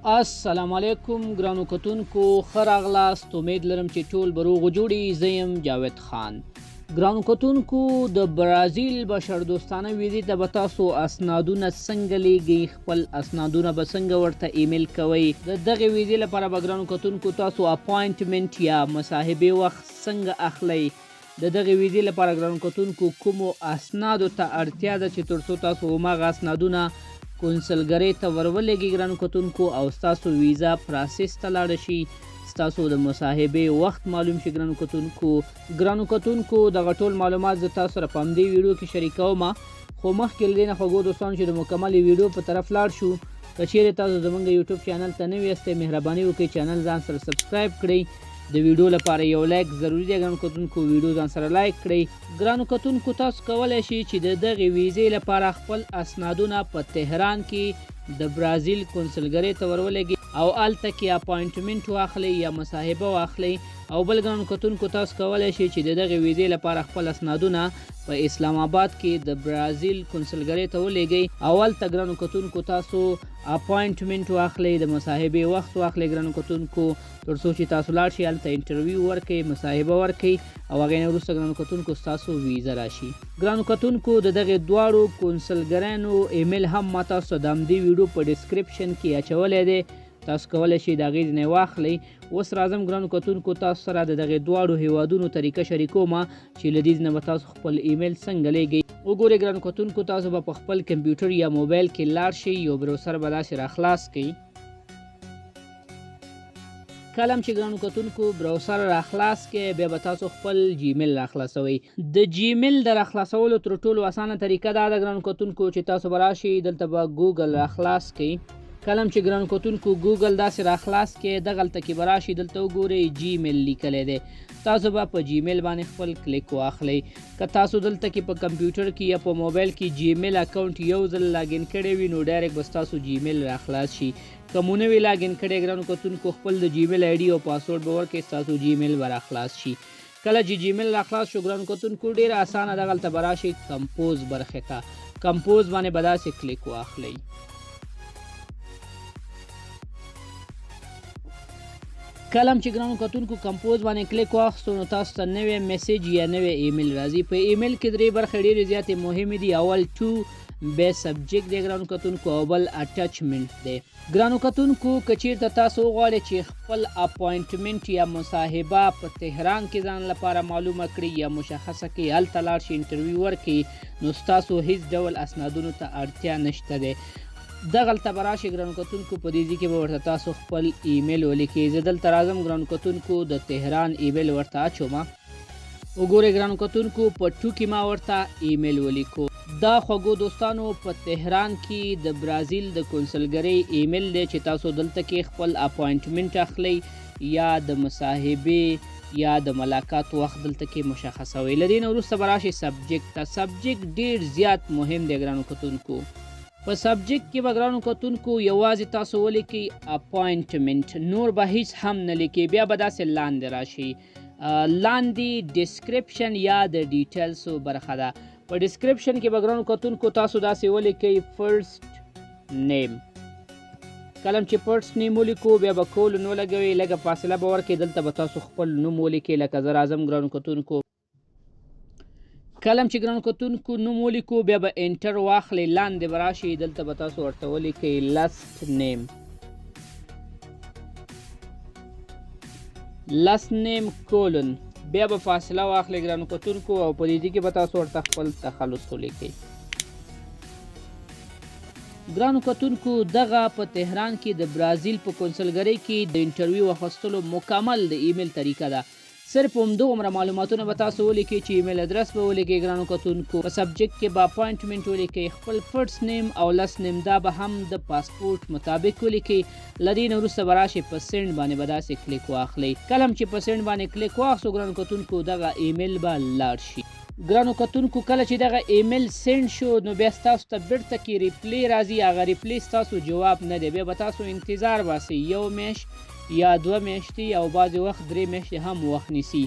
السلام علیکم ګرانو کتونکو ښه راغلاست. امید لرم چې ټول به روغ جوړي. زه یم جاوید خان. ګرانو کتونکو د برازیل بشردوستانه ویزې ته به تاسو اسنادونه څنګه لیږئ، خپل اسنادونه به څنګه ورته ایمیل کوئ. د دغې ویزې لپاره به ګرانو کتونکو تاسو اپاینټمنټ یا مصاحبې وخت څنګه اخلئ. د دغې ویزې لپاره ګرانو کتونکو کومو اسنادو ته اړتیا ده چې تر څو تاسو هماغه اسنادونه کونسلګرۍ ته ورولېږئ ګرانو کتونکو او ستاسو ویزا پراسس ته لاړه شي، ستاسو د مصاحبې وخت معلوم شي. ګرانو کتونکو دغه ټول معلومات زه تاسو سره په همدې ویډیو کې شریکوم، خو مخکې له دې نه خوږو دوستانو چې د مکملې ویډیو په طرف لاړ شو. که چیرې تاسو زموږ یوټیوب چینل ته نوي یاستئ، مهرباني وکړئ چینل ځان سره سبسکرایب کړئ. د ویډیو لپاره یو لایک ضروري دی ګرانو کتونکو، ویډیو ځان سره لایک کړئ. ګرانو کتونکو تاسو کولی شئ چې د دغې ویزې لپاره خپل اسنادونه په تهران کې د برازیل کونسلګرۍ ته ورولېږئ او هلته کې اپاینټمنټ واخلئ یا مصاحبه واخلئ. او بل ګرانو کتونکو تاسو کولی شئ چې د دغې ویزې لپاره خپل اسنادونه په اسلام آباد کې د برازیل کونسلګرۍ ته ولېږئ او هلته ګرانو کتونکو تاسو اپاینټمنټ واخلئ، د مصاحبې وخت واخلئ ګرانو کتونکو، تر څو چې تاسو لاړ شئ هلته انټرویو ورکړئ، مصاحبه ورکړئ او هغې نه وروسته ګرانو کتونکو ستاسو ویزه راشي. ګرانو کتونکو د دغې دواړو کونسلګریانو ایمیل هم ما تاسو د همدې ویډیو په ډسکرپشن کې اچولی دی، تاسو کولی شئ د هغې ځینې واخلئ. اوس راځم ګرانو کتونکو تاسو سره د دغې دواړو هیوادونو طریقه شریکوم چې له دې ځینې به تاسو خپل ایمیل څنګه لیږئ. وګورئ ګرانو کتونکو تاسو به په خپل کمپیوټر یا موبایل کې لاړ شئ، یو براوسر به داسې راخلاص کړئ. کله چې ګرانو کتونکو براوسر راخلاص کړئ بیا به تاسو خپل جیمیل راخلاصوئ. د جیمیل د راخلاصولو تر ټولو اسانه طریقه دا ده ګرانو کتونکو چې تاسو به راشئ دلته به ګوګل راخلاص کړئ. کله چې ګرانو کتونکو ګوګل داسې راخلاص کړئ دغلته کې به راشئ، دلته وګورئ جیمیل لیکلی دی، تاسو به په جیمیل باندې خپل کلیک واخلئ. که تاسو دلته کې په کمپیوټر کې یا په موبایل کې جیمیل اکاونټ یو ځل لاګین کړی وي نو ډایرکټ به ستاسو جیمیل راخلاص شي. که مو نه وي لاګین کړی ګرانو کتونکو خپل د جیمیل آی ډي او پاسورډ به ورکړئ، ستاسو جیمیل به راخلاص شي. کله چې جیمیل راخلاص شو ګرانو کتونکو ډېره اسانه دغلته به راشئ کمپوز برخې ته، کمپوز باندې به داسې کلیک واخلئ. کله چې ګرانو کتونکو کمپوز باندې کلیک واخستو نو تاسو ته نوی میسیج یا نوی ایمیل راځي. په ایمیل کې درې برخې ډېرې زیاتې مهمې دي. اول ټو بیا سبجیکټ دی ګرانو کتونکو او بل اټچمنټ دی. ګرانو کتونکو که چیرته تاسو وغواړئ چې خپل اپاینټمنټ یا مصاحبه په تهران کې ځان لپاره معلومه کړئ یا مشخصه کړئ، هلته لاړ شئ انټرویو ورکړئ، نو ستاسو هیڅ ډول اسنادونو ته اړتیا نشته دی. دغلته به راشئ ګرانو کتونکو، په دې ځای کې به ورته تاسو خپل ایمیل ولیکئ. زه دلته راځم ګرانو کتونکو د تهران ایمیل ورته اچوم. وګورئ ګرانو کتونکو په ټوکې ما ورته ایمیل ولیکو. دا خوږو دوستانو په تهران کې د برازیل د کونسلګرۍ ایمیل دی چې تاسو دلته کې خپل اپاینټمنټ اخلئ یا د مصاحبې یا د ملاقات وخت دلته کې مشخصوئ. له دې نه وروسته به راشئ سبجیکټ ته. سبجیکټ ډېر زیات مهم دی ګرانو کتونکو. په سبجیکټ کې به ګرانو کتونکو یوازې تاسو ولیکئ اپاینټمنټ، نور به هیڅ هم نه لیکئ. بیا به داسې لاندې راشئ، لاندې ډسکرپشن یا د ډیټیلسو برخه ده. په ډسکرپشن کې به ګرانو کتونکو تاسو داسې ولیکئ فرست نیم. کله چې فرست نیم ولیکو بیا به کولن ولګوئ، لږه فاصله به ورکړئ، دلته به تاسو خپل نوم ولیکئ. لکه زه راځم ګرانو کتونکو، کله چې ګرانو کتونکو نوم ولیکو بیا به انټر واخلئ، لاندې به راشئ، دلته به تاسو ورته ولیکئ لاست نیم. لاست نیم کولن، بیا به فاصله واخلئ ګرانو کتونکو او په دې کې به تاسو ورته خپل تخلص ولیکئ. ګرانو کتونکو دغه په تهران کې د برازیل په کونسلګرۍ کې د انټرویو اخیستلو مکمل د ایمیل طریقه ده. صرف همدومره معلوماتونه به تاسو ولیکئ چې ایمیل ادرس به ولیکئ ګرانو کتونکو. په سبجیکټ کې به اپاینټمنټ ولیکئ، خپل فرست نیم او لاست نیم دا به هم د پاسپورټ مطابق ولیکئ. له دې نه وروسته به راشئ په سینډ باندې به داسې کلیک واخلئ. کله چې په سینډ باندې کلیک واخلو ګرانو کتونکو دغه ایمیل به لاړ شي. ګرانو کتونکو کله چې دغه ایمیل سینډ شو نو بیا ستاسو ته بیرته کې ریپلی راځي. هغه ریپلی ستاسو جواب نه دی، بیا به تاسو انتظار باسئ، یو میاشت یا 2 میاشتې او بعضې وخت 3 میاشتې هم وخت نیسي.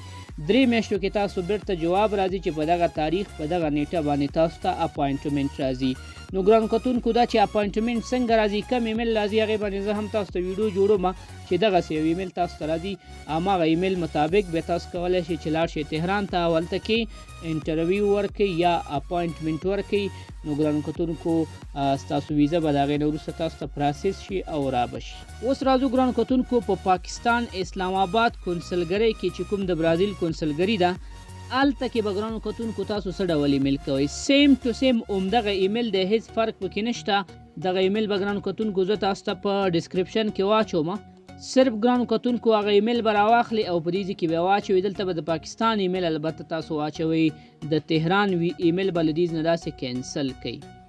3 میاشتو کې تاسو بیرته جواب راځي چې په دغه تاریخ په دغه نیټه باندې تاسو ته اپاینټمنټ راځي. نو ګرانو کتونکو دا چې اپاینټمنټ څنګه راځي کوم ایمیل راځي هغې باندې زه هم تاسو ته ویډیو جوړوم چې دغسې یو ایمیل تاسو ته راځي هماغه ایمیل مطابق بیا تاسو کولی شئ چې لاړ شئ تهران ته او هلته کې انټرویو ورکوئ یا اپاینټمنټ ورکوئ نو ګرانو کتونکو ستاسو ویزه به د هغې نه وروسته تاسو ته پراسس شي او رابه شي. اوس راځو ګرانو کتونکو په پاکستان اسلام آباد کونسلګرۍ کې چې کوم د برازیل کونسلګري ده هلته کې به ګرانو کتونکو تاسو څه ډول ایمیل کوئ سیم ټو سیم همدغه ایمیل دی هیڅ فرق پکې نشته دغه ایمیل به ګرانو کتونکو زه تاسو ته په ډسکرپشن کې واچوم صرف ګرانو کتونکو هغه ایمیل به راواخلئ او په دې ځای کې به واچوئ دلته به د پاکستان ایمیل البته تاسو واچوئ د تهران ایمیل به له دې نه داسې کینسل کړئ.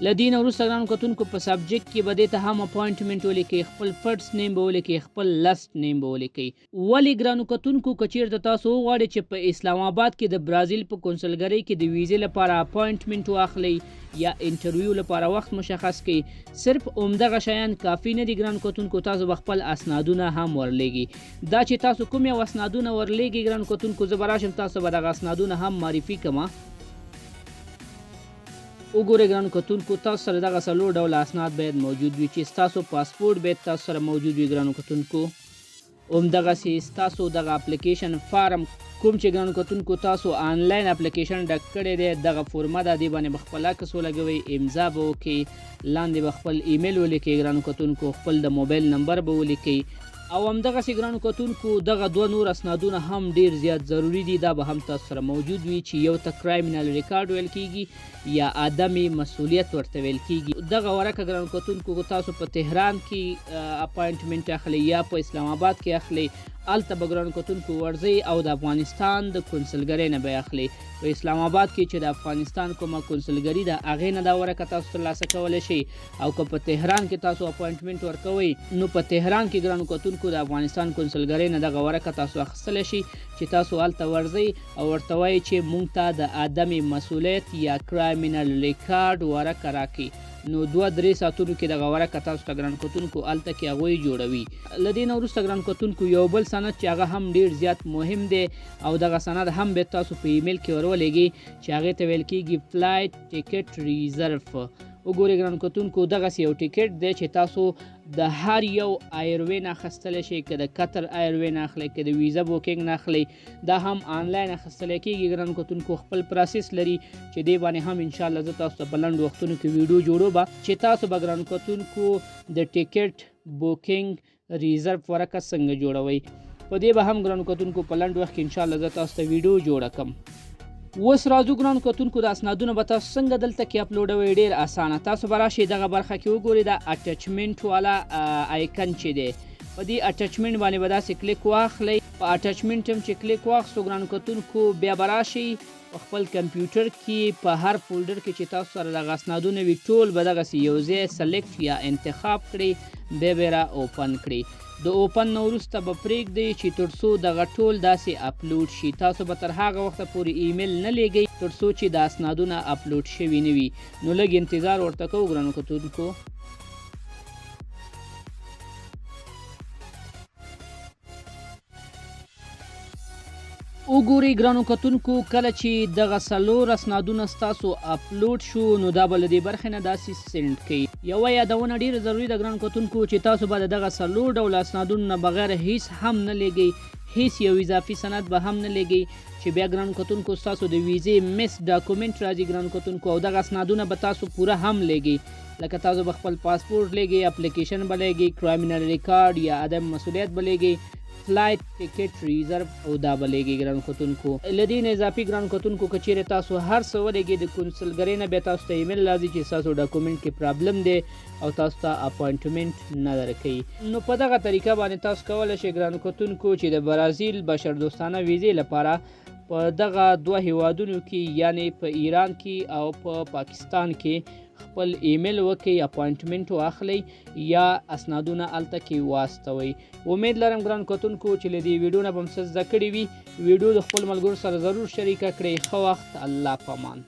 له دې نه وروسته ګرانو کتونکو په سبجیکټ کې به دې ته هم اپاینټمنټ ولیکئ خپل فرست نیم به ولیکئ خپل لست نیم به ولیکئ. ولې ګرانو کتونکو که چېرته تاسو وغواړئ چې په اسلام آباد کې د برازیل په کونسلګرۍ کې د ویزې لپاره اپاینټمنټ واخلئ یا انټرویو لپاره وخت مشخص کړئ صرف همدغه شیان کافي نه دي ګرانو کتونکو تاسو به خپل اسنادونه هم ورلیږي. دا چې تاسو کوم یو اسنادونه ورلیږي ګرانو کتونکو زه به راشم تاسو به دغه اسنادونه هم معرفي کړم. وګورئ ګرانو کتونکو تاسو سره دغه 4 ډوله اسناد باید موجود وي چې ستاسو پاسپورټ باید تاسو سره موجود وي ګرانو کتونکو همدغسې ستاسو دغه اپلیکیشن فارم کوم چې ګرانو کتونکو تاسو آنلاین اپلیکیشن ډک کړی دی دغه فورمه ده دې باندې به خپل عکس ولګوئ امضا به وکړئ لاندې به خپل ایمیل ولیکئ ګرانو کتونکو خپل د موبایل نمبر به ولیکئ او همدغسې ګرانو کتونکو دغه 2 نور اسنادونه هم ډیر زیات ضروری دي دا به هم تاسو سره موجود وي چې یو ته کرایمینل ریکارډ ویل کیږي یا عدم مسؤلیت ورته ویل کیږي. دغه ورکه ګرانو کتونکو تاسو په تهران کې اپاینټمنټ اخلئ یا په اسلام آباد کې اخلئ هلته به ګرانو کتونکو ورځئ او د افغانستان د کونسلګرۍ نه به یې اخلئ. په اسلام آباد کې چې د افغانستان کومه کونسلګري ده هغې نه دا ورکه تاسو ترلاسه کولی شئ او که په تهران کې تاسو اپاینټمنټ ورکوئ نو په تهران کې ګرانو کتونکو د افغانستان کونسلګرۍ نه دغه ورکه تاسو اخیستلی شئ چې تاسو هلته ورځئ او ورته وایئ چې موږ ته د عدم مسؤلیت یا کرایمینل ریکارډ ورکه راکړي نو 2-3 ساعتونو کې دغه ورکه تاسو ته ګرانو کتونکو هلته کې هغوی جوړوي. له دې نه وروسته ګرانو کتونکو یو بل سند چې هغه هم ډیر زیات مهم دی او دغه سند هم باید تاسو په ایمیل کې ورولېږئ چې هغې ته ویل کېږي فلایټ ټیکټ ریزرف. وګورئ ګرانو کتونکو دغسې یو ټیکټ دی چې تاسو د هر یو ایروې نه اخیستلی شئ که د قطر ایروې نه اخلئ که د ویزا بوکینګ نه اخلئ دا هم آنلاین اخیستلی کېږي ګرانو کتونکو خپل پروسس لري چې دې باندې هم انشاءالله زه تاسو ته په لنډ وختونو کې ویډیو جوړوم چې تاسو به ګرانو کتونکو د ټیکټ بوکینګ ریزرف ورکه څنګه جوړوئ په دې به هم ګرانو کتونکو په لنډ وخت کې انشاءالله زه تاسو ته ویډیو جوړه کړم. اوس راځو ګرانو کتونکو د اسنادونه به تاسو څنګه دلته کې اپلوډوئ ډیر اسانه تاسو به راشئ دغه برخه کې وګورئ دا اټچمنټ والا آیکن چې دی په دې اټچمنټ باندې به داسې کلیک واخلئ په اټچمنټ هم چې کلیک واخستو ګرانو کتونکو بیا به راشئ په خپل کمپیوټر کې په هر فولډر کې چې تاسو سره دغه اسنادونه وي ټول به دغسې یو ځای سلیکټ یا انتخاب کړئ بیا به یې را اوپن کړئ. د اوپن نه وروسته به پرېږدئ چې تر څو دغه ټول داسې اپلوډ شي تاسو به تر هغه وخته پورې ایمیل نه لیږئ تر څو چې د اسنادونه اپلوډ شوي نه وي نو لږ انتظار ورته کوو ګرانو کتونکو. وګورئ ګرانو کتونکو کله چې دغه 4 اسنادونه ستاسو اپلوډ شو نو دا به له دې برخې نه داسې سینډ کړئ. یوه یادونه ډیره ضروري ده ګرانو کتونکو چې تاسو به د دغه 4 ډوله اسنادونو نه بغیر هیڅ هم نه لیږئ هیڅ یو اضافي سند به هم نه لیږئ چې بیا ګرانو کتونکو ستاسو د ویزې مس ډاکومنټ راځي ګرانو کتونکو او دغه اسنادونه به تاسو پوره هم لیږئ لکه تاسو به خپل پاسپورټ لیږئ اپلیکیشن به لیږئ کرایمینل ریکارډ یا عدم مسؤلیت به لیږئ فلایټ ټیکټ ریزرو او دا به لیږئ ګرانو کتونکو. له دې نه اضافي ګرانو کتونکو که چیرې تاسو هر څه ولیږئ د کونسلګرۍ نه بیا تاسو ته ایمیل راځي چې ستاسو ډاکومنټ کې پرابلم دی او تاسو ته اپاینټمنټ نه درکوي. نو په دغه طریقه باندې تاسو کولی شئ ګرانو کتونکو چې د برازیل بشردوستانه ویزې لپاره په دغه 2 هیوادونو کې یعنی په ایران کې او په پاکستان کې خپل ایمیل وکړئ اپاینټمنټ واخلئ یا اسنادونه هلته کې واستوئ. امید لرم ګران کتونکو چې له دې ویډیو نه به م څه زده کړي وي. ویډیو د خپل ملګرو سره ضرور شریکه کړئ. ښه وخت. الله پامان.